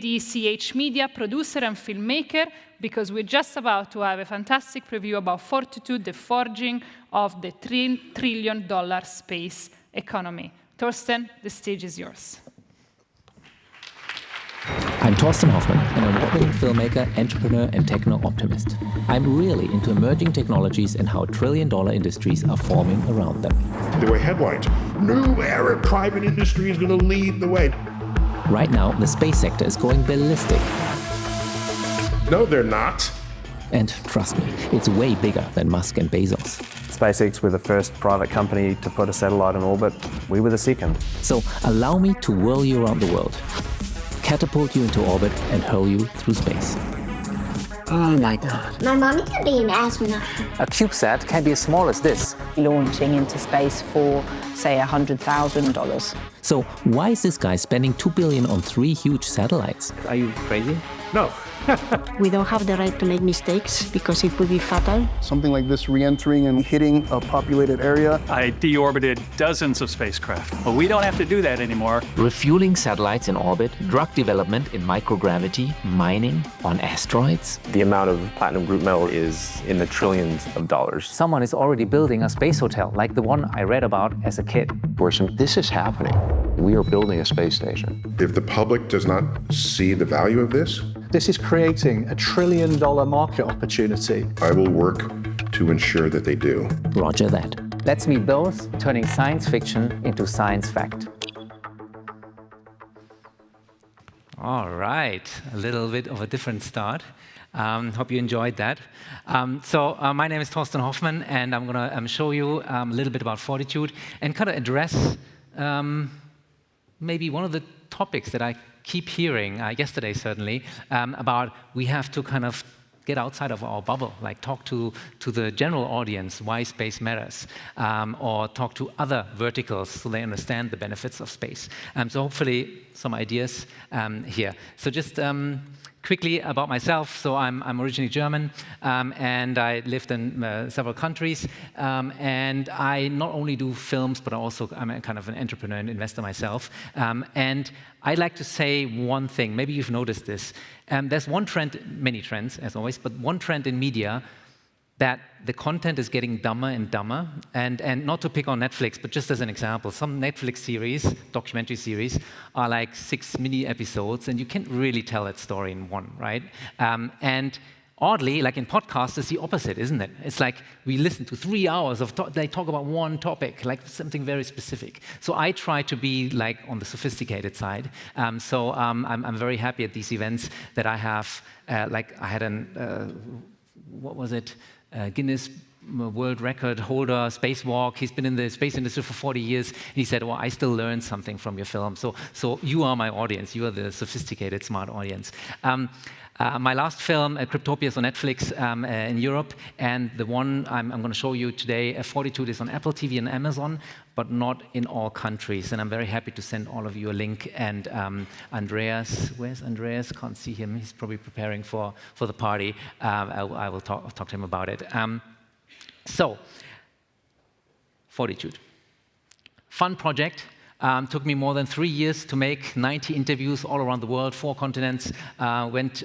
ADCH Media, producer and filmmaker, because we're just about to have a fantastic preview about FORTITUDE, the forging of the $3 trillion space economy. Torsten, the stage is yours. I'm Torsten Hoffmann, an award-winning filmmaker, entrepreneur, and techno-optimist. I'm really into emerging technologies and how trillion-dollar industries are forming around them. There were headlines, new era private industry is going to lead the way. Right now, the space sector is going ballistic. No, they're not. And trust me, it's way bigger than Musk and Bezos. SpaceX were the first private company to put a satellite in orbit. We were the second. So allow me to whirl you around the world, catapult you into orbit, and hurl you through space. Oh my God. My mommy could be an astronaut. A CubeSat can be as small as this. Launching into space for, say, $100,000. So why is this guy spending $2 billion on 3 huge satellites? Are you crazy? No. We don't have the right to make mistakes because it would be fatal. Something like this re-entering and hitting a populated area. I deorbited dozens of spacecraft. Well, we don't have to do that anymore. Refueling satellites in orbit, drug development in microgravity, mining on asteroids. The amount of platinum group metal is in the trillions of dollars. Someone is already building a space hotel, like the one I read about as a kid. Torsten, this is happening. We are building a space station. If the public does not see the value of this, this is creating a $1 trillion market opportunity. I will work to ensure that they do. Roger that. Let's meet those turning science fiction into science fact. All right, a little bit of a different start. Hope you enjoyed that. My name is Torsten Hoffmann, and I'm going to show you a little bit about FORTITUDE and kind of address maybe one of the topics that I keep hearing, yesterday certainly, about we have to kind of get outside of our bubble, like talk to the general audience why space matters, or talk to other verticals so they understand the benefits of space. So hopefully some ideas here. So just quickly about myself. So I'm originally German, and I lived in several countries. And I not only do films, but I'm a kind of an entrepreneur and investor myself. And I'd like to say one thing. Maybe you've noticed this. There's one trend, many trends as always, but one trend in media that the content is getting dumber and dumber, and not to pick on Netflix, but just as an example, some Netflix series, documentary series, are like 6 mini episodes, and you can't really tell that story in one, right? And oddly, like in podcasts, it's the opposite, isn't it? It's like we listen to 3 hours of they talk about one topic, like something very specific. So I try to be like on the sophisticated side. I'm very happy at these events that I have, like I had what was it? Guinness World Record holder, spacewalk. He's been in the space industry for 40 years. And he said, well, I still learn something from your film. So you are my audience. You are the sophisticated, smart audience. My last film, Cryptopia, is on Netflix in Europe. And the one I'm going to show you today, FORTITUDE, is on Apple TV and Amazon, but not in all countries. And I'm very happy to send all of you a link. And Andreas, where's Andreas? Can't see him. He's probably preparing for the party. I will talk to him about it. So, FORTITUDE. Fun project. Took me more than 3 years to make 90 interviews all around the world, 4 continents, went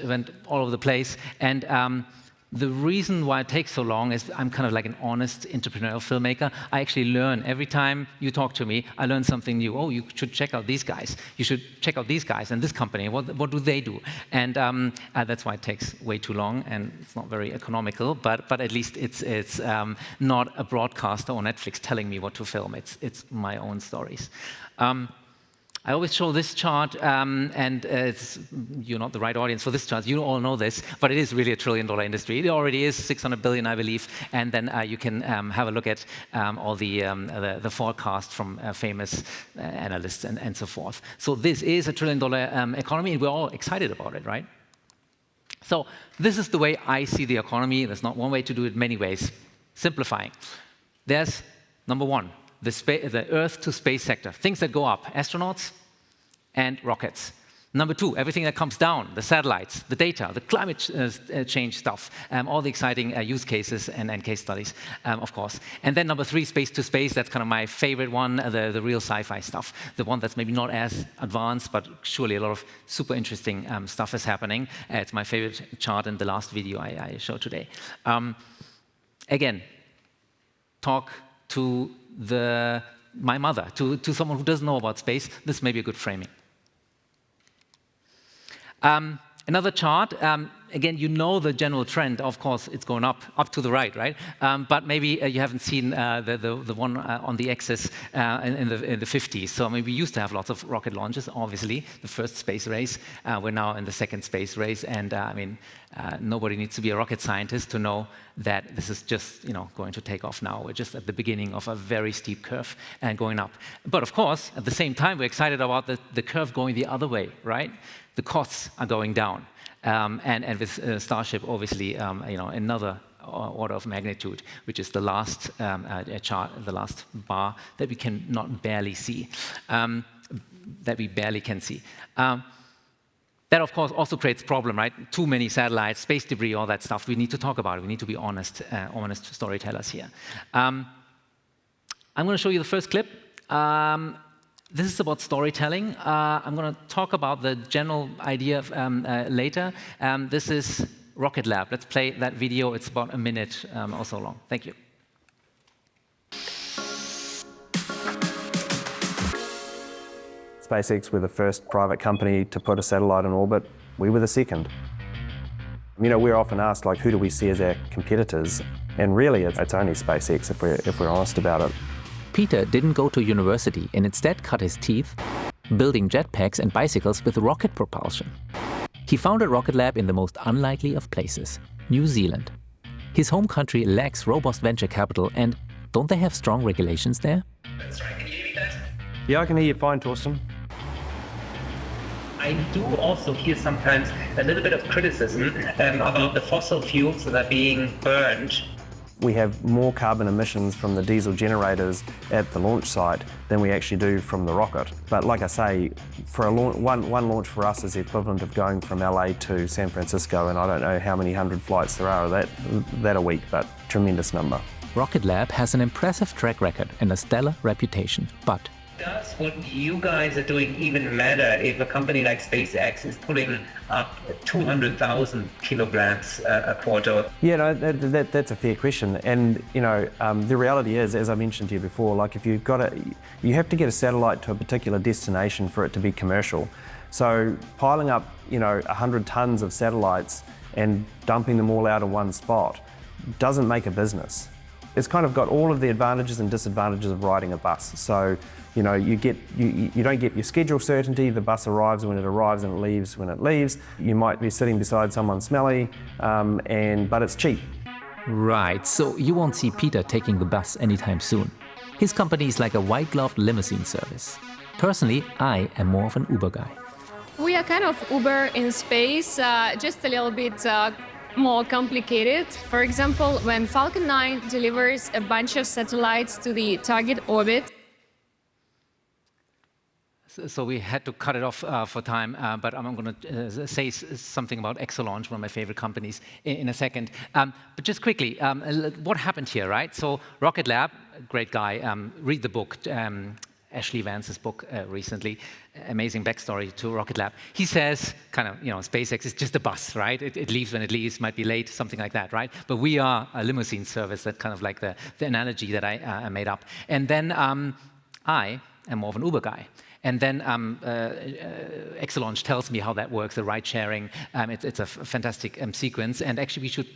all over the place. And the reason why it takes so long is I'm kind of like an honest entrepreneurial filmmaker. I actually learn every time you talk to me. I learn something new. Oh, you should check out these guys. You should check out these guys and this company. What do they do? And that's why it takes way too long, and it's not very economical. But at least it's not a broadcaster or Netflix telling me what to film. It's my own stories. I always show this chart, and you're not the right audience for this chart. You all know this, but it is really a $1 trillion industry. It already is $600 billion, I believe. And then you can have a look at all the forecast from famous analysts and so forth. So this is a $1 trillion economy, and we're all excited about it, right? So this is the way I see the economy. There's not one way to do it, many ways. Simplifying. There's number one. The Earth to space sector, things that go up, astronauts and rockets. Number two, everything that comes down, the satellites, the data, the climate change stuff, all the exciting use cases and case studies, of course. And then number three, space to space, that's kind of my favorite one, the real sci-fi stuff, the one that's maybe not as advanced, but surely a lot of super interesting stuff is happening. It's my favorite chart in the last video I showed today. Again, talk to my mother, to someone who doesn't know about space. This may be a good framing. Another chart, again, you know the general trend, of course, it's going up to the right, right? But maybe you haven't seen the one on the axis in the 50s. So I mean, we used to have lots of rocket launches, obviously, the first space race. We're now in the second space race, and I mean, nobody needs to be a rocket scientist to know that this is just, going to take off now. We're just at the beginning of a very steep curve and going up. But of course, at the same time, we're excited about the curve going the other way, right? The costs are going down. And with Starship, obviously, another order of magnitude, which is the last chart, the last bar that we can barely see, that we barely can see. That, of course, also creates a problem, right? Too many satellites, space debris, all that stuff. We need to talk about it. We need to be honest storytellers here. I'm going to show you the first clip. This is about storytelling. I'm going to talk about the general idea later. This is Rocket Lab. Let's play that video. It's about a minute or so long. Thank you. SpaceX were the first private company to put a satellite in orbit. We were the second. We're often asked, like, who do we see as our competitors? And really, it's only SpaceX, if we're honest about it. Peter didn't go to university and instead cut his teeth building jetpacks and bicycles with rocket propulsion. He founded Rocket Lab in the most unlikely of places, New Zealand. His home country lacks robust venture capital, and don't they have strong regulations there? That's right. Can you hear me, guys? Yeah, I can hear you fine, Torsten. I do also hear sometimes a little bit of criticism about the fossil fuels that are being burned. We have more carbon emissions from the diesel generators at the launch site than we actually do from the rocket. But like I say, for one launch for us is the equivalent of going from LA to San Francisco, and I don't know how many hundred flights there are that a week, but tremendous number. Rocket Lab has an impressive track record and a stellar reputation, but does what you guys are doing even matter if a company like SpaceX is pulling up 200,000 kilograms a quarter? Yeah, no, that's a fair question. And the reality is, as I mentioned to you before, like if you have to get a satellite to a particular destination for it to be commercial. So piling up 100 tons of satellites and dumping them all out in one spot doesn't make a business. It's kind of got all of the advantages and disadvantages of riding a bus. So, you don't get your schedule certainty. The bus arrives when it arrives and it leaves when it leaves. You might be sitting beside someone smelly, but it's cheap. Right, so you won't see Peter taking the bus anytime soon. His company is like a white-gloved limousine service. Personally, I am more of an Uber guy. We are kind of Uber in space, just a little bit more complicated. For example, when Falcon 9 delivers a bunch of satellites to the target orbit. So we had to cut it off for time, but I'm going to say something about Exolaunch, one of my favorite companies, in a second. But just quickly, what happened here, right? So Rocket Lab, great guy, read the book, Ashley Vance's book recently, amazing backstory to Rocket Lab. He says, SpaceX is just a bus, right? It leaves when it leaves, might be late, something like that, right? But we are a limousine service, that's kind of like the analogy that I made up. And then I am more of an Uber guy. And then Exolaunch tells me how that works, the ride sharing. It's a fantastic sequence, and actually we should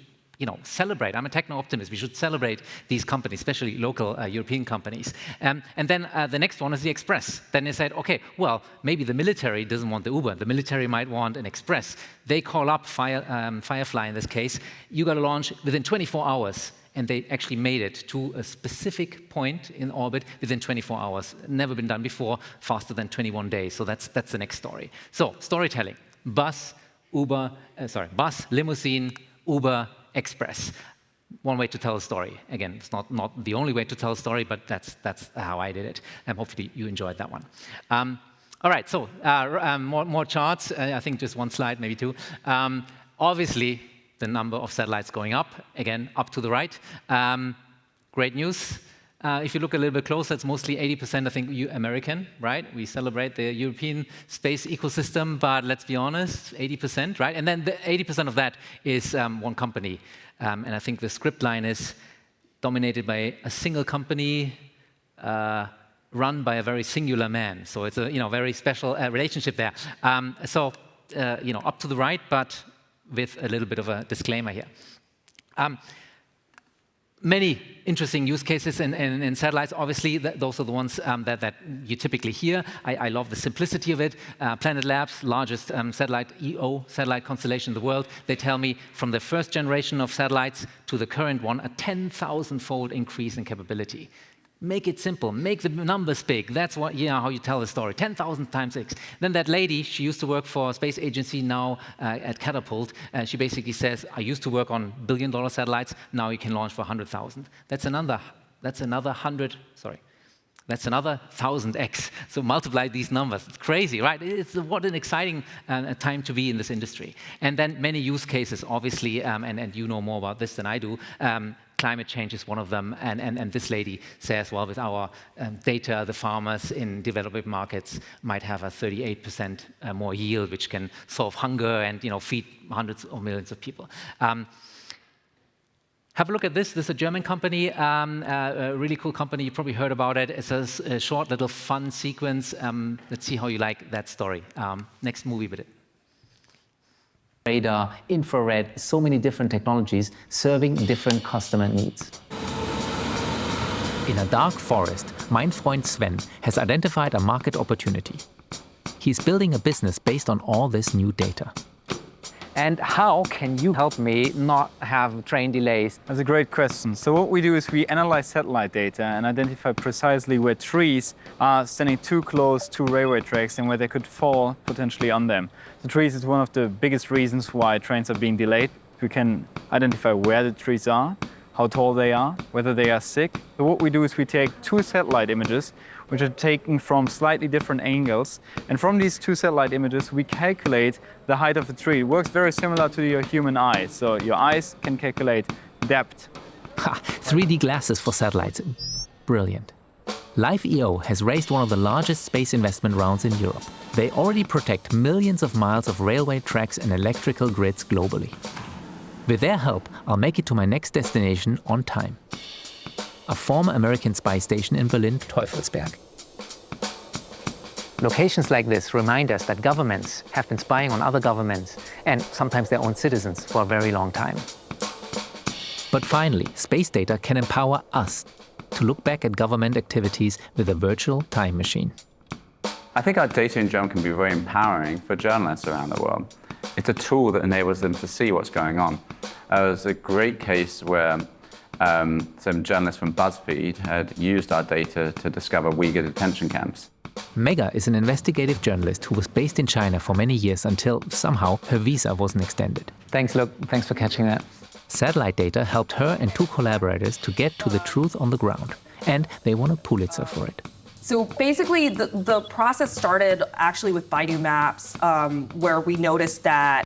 celebrate. I'm a techno-optimist. We should celebrate these companies, especially local European companies. And then the next one is the Express. Then they said, okay, well, maybe the military doesn't want the Uber. The military might want an Express. They call up Firefly in this case. You got to launch within 24 hours. And they actually made it to a specific point in orbit within 24 hours. Never been done before, faster than 21 days. So that's the next story. So storytelling: bus, limousine, Uber, Express. One way to tell a story. Again, it's not the only way to tell a story, but that's how I did it. And hopefully you enjoyed that one. All right, so more charts. I think just one slide, maybe two. Obviously, the number of satellites going up, again, up to the right. Great news. If you look a little bit closer, it's mostly 80%, I think, American, right? We celebrate the European space ecosystem, but let's be honest, 80%, right? And then the 80% of that is one company. And I think the script line is dominated by a single company, run by a very singular man. So it's a very special relationship there. Up to the right, but with a little bit of a disclaimer here. Many interesting use cases in satellites. Obviously, those are the ones that you typically hear. I love the simplicity of it. Planet Labs, largest satellite constellation in the world, they tell me from the first generation of satellites to the current one, a 10,000-fold increase in capability. Make it simple, make the numbers big. That's what, how you tell the story. 10,000 times X. Then that lady, she used to work for a space agency, now at Catapult. She basically says, I used to work on billion-dollar satellites. Now you can launch for 100,000. That's another 1,000x. So multiply these numbers. It's crazy, right? What an exciting time to be in this industry. And then many use cases, obviously, and you know more about this than I do. Climate change is one of them, and this lady says, well, with our data, the farmers in developing markets might have a 38% more yield, which can solve hunger and feed hundreds of millions of people. Have a look at this. This is a German company, a really cool company. You probably heard about it. It's a short little fun sequence. Let's see how you like that story. Next movie, bitte. Radar, infrared, so many different technologies serving different customer needs. In a dark forest, mein Freund Sven has identified a market opportunity. He's building a business based on all this new data. And how can you help me not have train delays? That's a great question. So what we do is we analyze satellite data and identify precisely where trees are standing too close to railway tracks and where they could fall potentially on them. The trees is one of the biggest reasons why trains are being delayed. We can identify where the trees are, how tall they are, whether they are sick. So what we do is we take two satellite images, which are taken from slightly different angles. And from these two satellite images, we calculate the height of the tree. It works very similar to your human eye. So your eyes can calculate depth. 3D glasses for satellites. Brilliant. LiveEO has raised one of the largest space investment rounds in Europe. They already protect millions of miles of railway tracks and electrical grids globally. With their help, I'll make it to my next destination on time. A former American spy station in Berlin, Teufelsberg. Locations like this remind us that governments have been spying on other governments and sometimes their own citizens for a very long time. But finally, space data can empower us to look back at government activities with a virtual time machine. I think our data in general can be very empowering for journalists around the world. It's a tool that enables them to see what's going on. There's a great case where some journalists from BuzzFeed had used our data to discover Uyghur detention camps. Mega is an investigative journalist who was based in China for many years until, somehow, her visa wasn't extended. Thanks, Luke. Thanks for catching that. Satellite data helped her and two collaborators to get to the truth on the ground, and they won a Pulitzer for it. So basically, the process started actually with Baidu Maps, where we noticed that.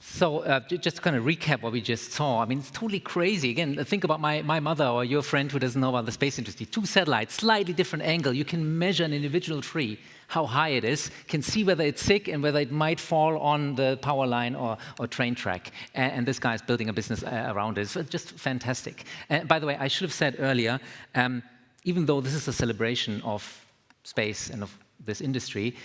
So just to kind of recap what we just saw, I mean, it's totally crazy. Again, think about my mother or your friend who doesn't know about the space industry. Two satellites, slightly different angle. You can measure an individual tree, how high it is, can see whether it's sick and whether it might fall on the power line or train track. And this guy is building a business around it. So it's just fantastic. And by the way, I should have said earlier, even though this is a celebration of space and of this industry,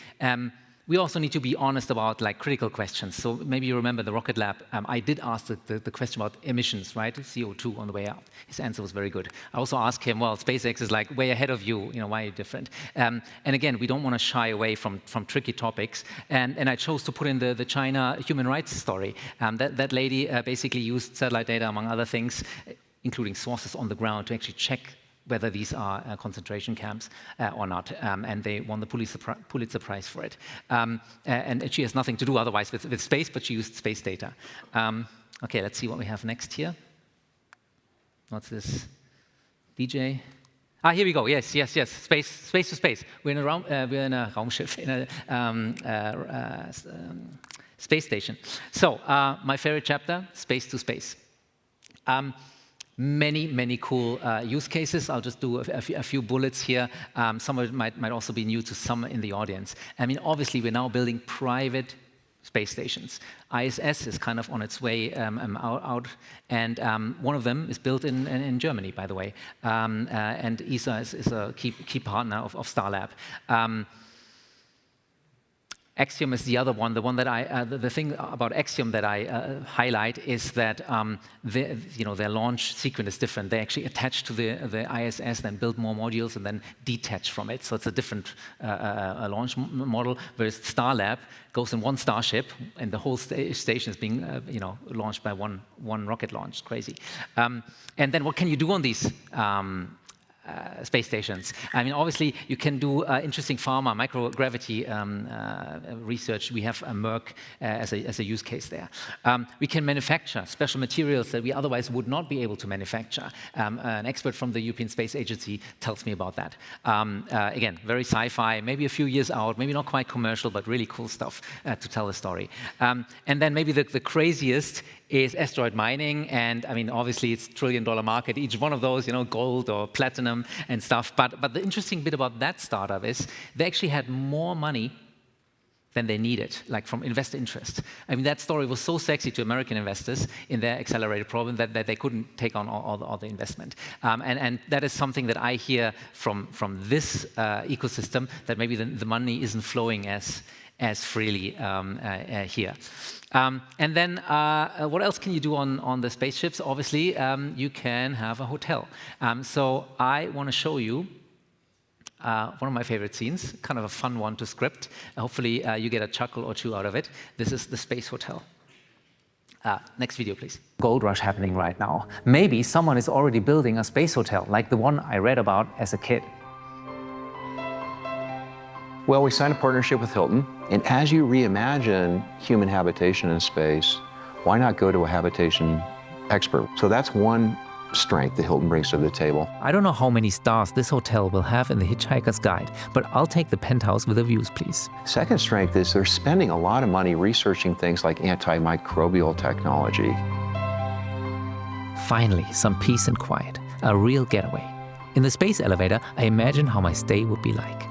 we also need to be honest about critical questions. So maybe you remember the Rocket Lab. I did ask the question about emissions, right? CO2 on the way out. His answer was very good. I also asked him, well, SpaceX is way ahead of you. Why are you different? And again, we don't want to shy away from tricky topics. And I chose to put in the China human rights story. That lady basically used satellite data, among other things, including sources on the ground, to actually check whether these are concentration camps or not. And they won the Pulitzer Prize for it. And she has nothing to do otherwise with space, but she used space data. Okay, let's see what we have next here. What's this? DJ? Here we go. Yes. Space to space. We're in a Raumschiff, in a space station. So my favorite chapter, space to space. Many cool use cases. I'll just do a few bullets here. Some of it might also be new to some in the audience. I mean, obviously, we're now building private space stations. ISS is kind of on its way out, and one of them is built in Germany, by the way. And ESA is a key partner of Starlab. Axiom is the other one. The one that the thing about Axiom that I highlight is that their launch sequence is different. They actually attach to the ISS, then build more modules, and then detach from it. So it's a different launch model. Whereas Starlab goes in one Starship, and the whole station is being launched by one rocket launch. It's crazy. And then what can you do on these space stations? I mean, obviously, you can do interesting pharma, microgravity research. We have Merck as a use case there. We can manufacture special materials that we otherwise would not be able to manufacture. An expert from the European Space Agency tells me about that. Again, very sci-fi, maybe a few years out, maybe not quite commercial, but really cool stuff to tell a story. And then maybe the craziest is asteroid mining, and I mean, obviously, it's $1 trillion market. Each one of those, gold or platinum and stuff. But the interesting bit about that startup is they actually had more money than they needed, like from investor interest. I mean, that story was so sexy to American investors in their accelerated program that they couldn't take on all the investment. And that is something that I hear from this ecosystem, that maybe the money isn't flowing as freely here. And then what else can you do on the spaceships? Obviously, you can have a hotel. So I want to show you one of my favorite scenes, kind of a fun one to script. Hopefully, you get a chuckle or two out of it. This is the Space Hotel. Next video, please. Gold rush happening right now. Maybe someone is already building a space hotel, like the one I read about as a kid. Well, we signed a partnership with Hilton, and as you reimagine human habitation in space, why not go to a habitation expert? So that's one strength that Hilton brings to the table. I don't know how many stars this hotel will have in the Hitchhiker's Guide, but I'll take the penthouse with the views, please. Second strength is they're spending a lot of money researching things like antimicrobial technology. Finally, some peace and quiet, a real getaway. In the space elevator, I imagine how my stay would be like.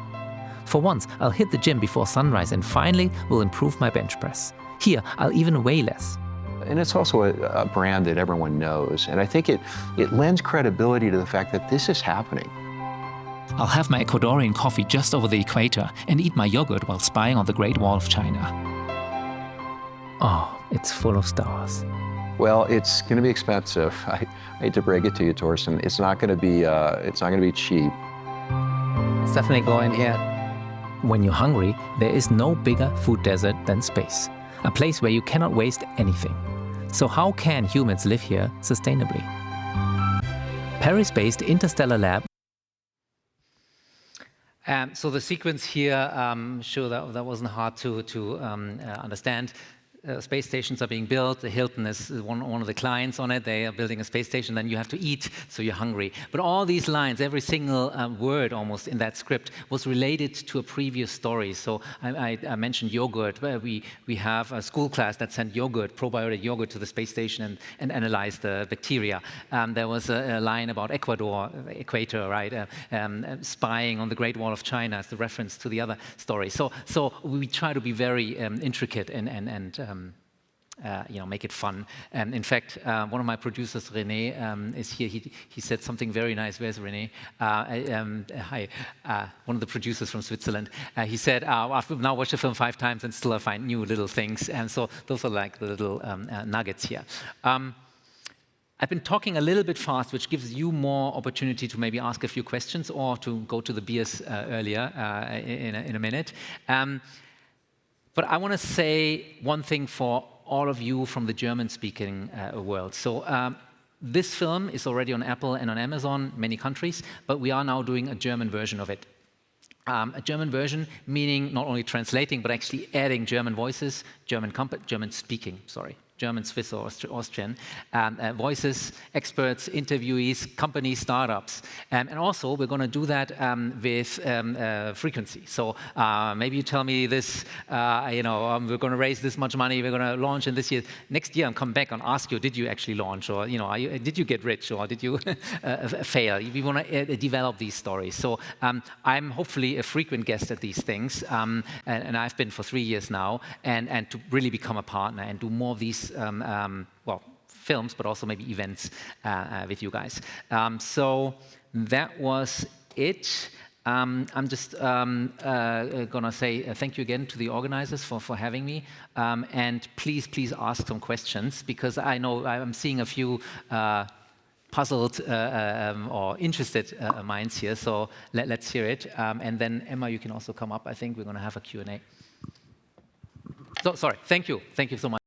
For once, I'll hit the gym before sunrise and finally will improve my bench press. Here, I'll even weigh less. And it's also a brand that everyone knows. And I think it lends credibility to the fact that this is happening. I'll have my Ecuadorian coffee just over the equator and eat my yogurt while spying on the Great Wall of China. Oh, it's full of stars. Well, it's going to be expensive. I hate to break it to you, Torsten. It's not going to be cheap. It's definitely going here. When you're hungry, there is no bigger food desert than space, a place where you cannot waste anything. So how can humans live here sustainably? Paris-based Interstellar Lab. So the sequence here, sure, that wasn't hard to understand. Space stations are being built. The Hilton is one of the clients on it. They are building a space station. Then you have to eat, so you're hungry. But all these lines, every single word almost in that script was related to a previous story. So I mentioned yogurt, where we have a school class that sent yogurt, probiotic yogurt, to the space station and analyzed the bacteria. There was a line about equator, right? Spying on the Great Wall of China as the reference to the other story. So we try to be very intricate and make it fun. In fact, one of my producers, René, is here. He said something very nice. Where's René? Hi, one of the producers from Switzerland. He said, I've now watched the film 5 times and still I find new little things. And so those are like the little nuggets here. I've been talking a little bit fast, which gives you more opportunity to maybe ask a few questions or to go to the beers earlier in a minute. But I want to say one thing for all of you from the German-speaking world. So this film is already on Apple and on Amazon, many countries, but we are now doing a German version of it. A German version, meaning not only translating, but actually adding German voices, German speaking, sorry. German, Swiss, or Austrian, voices, experts, interviewees, companies, startups. And also, we're going to do that with frequency. So maybe you tell me this, we're going to raise this much money, we're going to launch in this year. Next year, I'm come back and ask you, did you actually launch? Or, did you get rich? Or did you fail? We want to develop these stories. So I'm hopefully a frequent guest at these things. And I've been for 3 years now. And to really become a partner and do more of these films, but also maybe events with you guys. So that was it. I'm just gonna say thank you again to the organizers for having me. And please ask some questions, because I know I'm seeing a few puzzled or interested minds here. So let's hear it. And then Emma, you can also come up. I think we're gonna have a Q&A. So sorry, thank you so much.